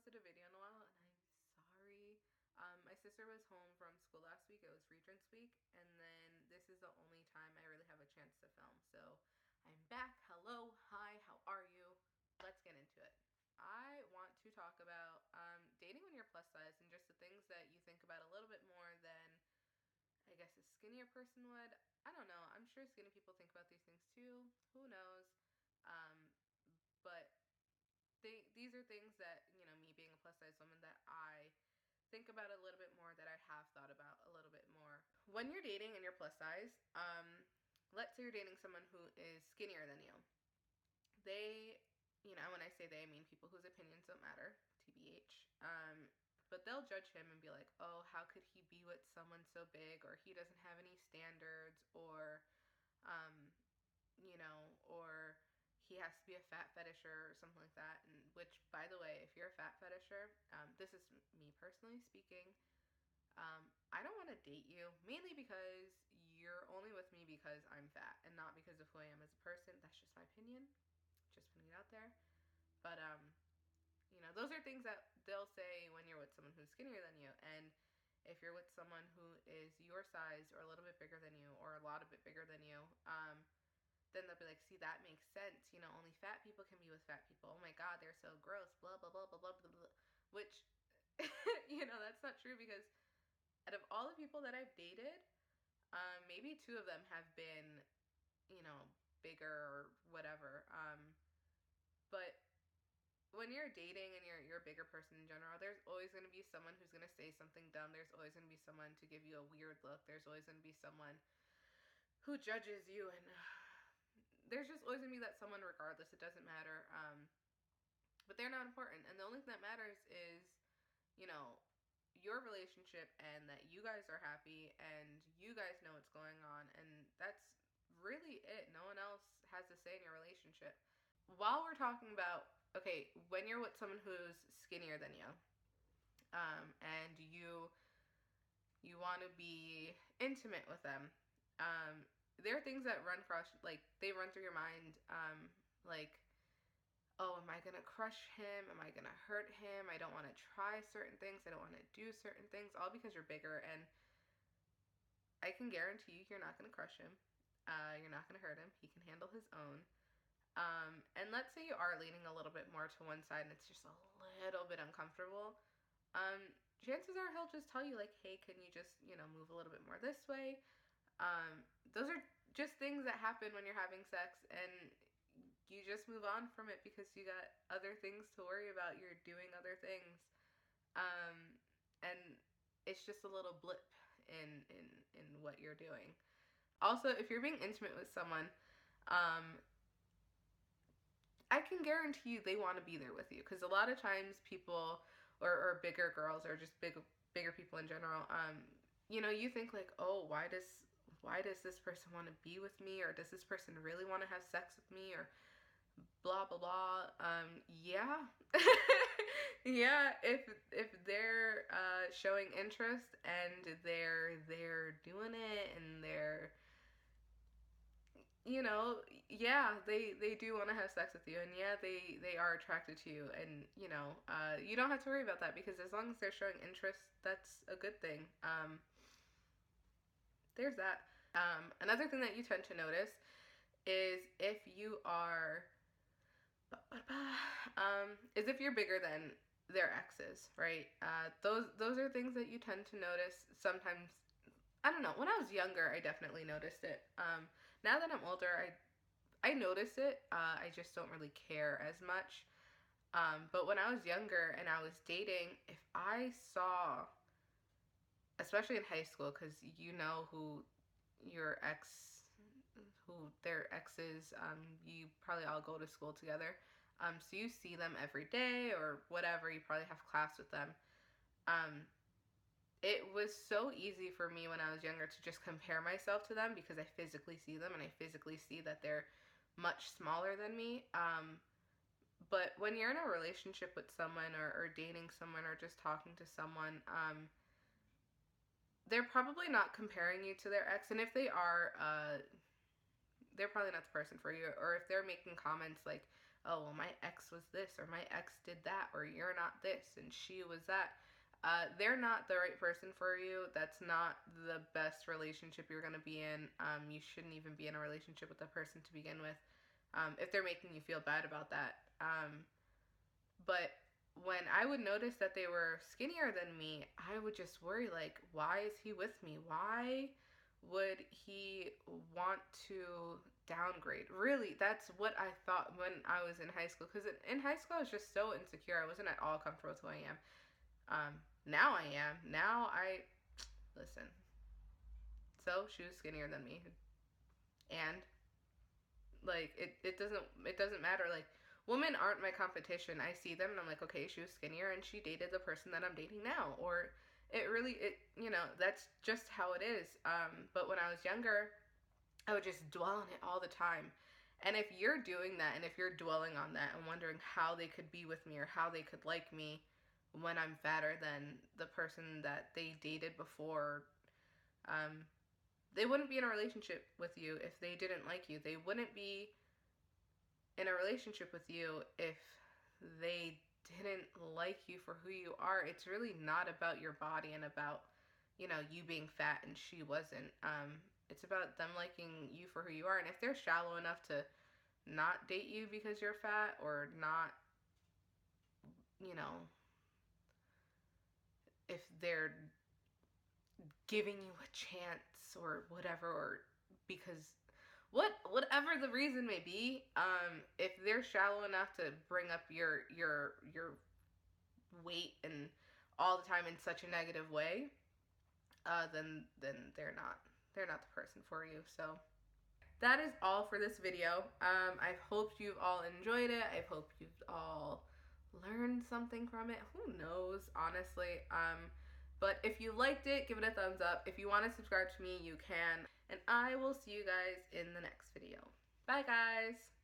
posted a video in a while, and I'm sorry. My sister was home from school last week. It was Regents Week, and then this is the only time I really have a chance to film. So I'm back. Hello, hi, how are you? Let's get into it. I want to talk about dating when you're plus size and just the things that you think about a little bit more than I guess a skinnier person would. I don't know. I'm sure skinny people think about these things too. Who knows? Um, but these are things that, me being a plus size woman, that I think about a little bit more, that I have thought about a little bit more. When you're dating and you're plus size, let's say you're dating someone who is skinnier than you. They, when I say they, I mean people whose opinions don't matter, TBH. But they'll judge him and be like, oh, how could he be with someone so big, or he doesn't have any standards, um, or he has to be a fat fetisher or something like that. And which, by the way, if you're a fat fetisher, this is me personally speaking. I don't want to date you, mainly because you're only with me because I'm fat and not because of who I am as a person. That's just my opinion. Just putting it out there. But those are things that they'll say when you're with someone who's skinnier than you. And if you're with someone who is your size or a little bit bigger than you or a lot of bit bigger than you, then they'll be like, see, that makes sense. Only fat people can be with fat people. Oh my God, they're so gross. Blah, blah, blah, blah, blah, blah, blah. Which, that's not true, because out of all the people that I've dated, maybe two of them have been, bigger or whatever. But when you're dating and you're a bigger person in general, there's always going to be someone who's going to say something dumb. There's always going to be someone to give you a weird look. There's always going to be someone who judges you, and there's just always going to be that someone regardless. It doesn't matter. But they're not important. And the only thing that matters is, your relationship, and that you guys are happy and you guys know what's going on. And that's really it. No one else has a say in your relationship. While we're talking about, okay, when you're with someone who's skinnier than you, and you want to be intimate with them, there are things that run through your mind, like, oh, am I going to crush him? Am I going to hurt him? I don't want to try certain things. I don't want to do certain things, all because you're bigger. And I can guarantee you're not going to crush him. You're not going to hurt him. He can handle his own. And let's say you are leaning a little bit more to one side and it's just a little bit uncomfortable. Chances are he'll just tell you, like, hey, can you just, move a little bit more this way? Those are just things that happen when you're having sex, and you just move on from it because you got other things to worry about. You're doing other things. And it's just a little blip in what you're doing. Also, if you're being intimate with someone, I can guarantee you they want to be there with you, because a lot of times people, or bigger girls, or just bigger people in general, you think like, oh, why does this person want to be with me, or does this person really want to have sex with me, or blah blah blah. Yeah. Yeah, if they're showing interest and they're doing it, and they're, yeah, they do want to have sex with you, and yeah, they are attracted to you, and you don't have to worry about that, because as long as they're showing interest, that's a good thing. There's that. Another thing that you tend to notice is if you are if you're bigger than their exes, right? Those are things that you tend to notice sometimes. I don't know. When I was younger, I definitely noticed it. Now that I'm older, I notice it. I just don't really care as much. But when I was younger and I was dating, if I saw, especially in high school, because who your ex, who their exes, you probably all go to school together. So you see them every day or whatever. You probably have class with them. It was so easy for me when I was younger to just compare myself to them, because I physically see them and I physically see that they're much smaller than me. But when you're in a relationship with someone, or dating someone, or just talking to someone, they're probably not comparing you to their ex. And if they are, they're probably not the person for you. Or if they're making comments like, oh, well, my ex was this, or my ex did that, or you're not this, and she was that. They're not the right person for you. That's not the best relationship you're going to be in. You shouldn't even be in a relationship with a person to begin with, if they're making you feel bad about that. But when I would notice that they were skinnier than me, I would just worry, like, why is he with me? Why would he want to downgrade? Really, that's what I thought when I was in high school. Because in high school, I was just so insecure. I wasn't at all comfortable with who I am. Now I am. Now I listen. So she was skinnier than me, and like it doesn't matter. Like, women aren't my competition. I see them and I'm like, okay, she was skinnier and she dated the person that I'm dating now. Or that's just how it is. But when I was younger, I would just dwell on it all the time. And if you're doing that and if you're dwelling on that and wondering how they could be with me or how they could like me when I'm fatter than the person that they dated before, um, they wouldn't be in a relationship with you if they didn't like you. They wouldn't be in a relationship with you if they didn't like you for who you are. It's really not about your body and about, you being fat and she wasn't. It's about them liking you for who you are. And if they're shallow enough to not date you because you're fat, or not, you know, if they're giving you a chance or whatever, or because whatever the reason may be, if they're shallow enough to bring up your weight and all the time in such a negative way, then they're not the person for you. So that is all for this video. I hope you've all enjoyed it. I hope you've all learned something from it. Who knows, honestly. But if you liked it, give it a thumbs up. If you want to subscribe to me, you can. And I will see you guys in the next video. Bye, guys.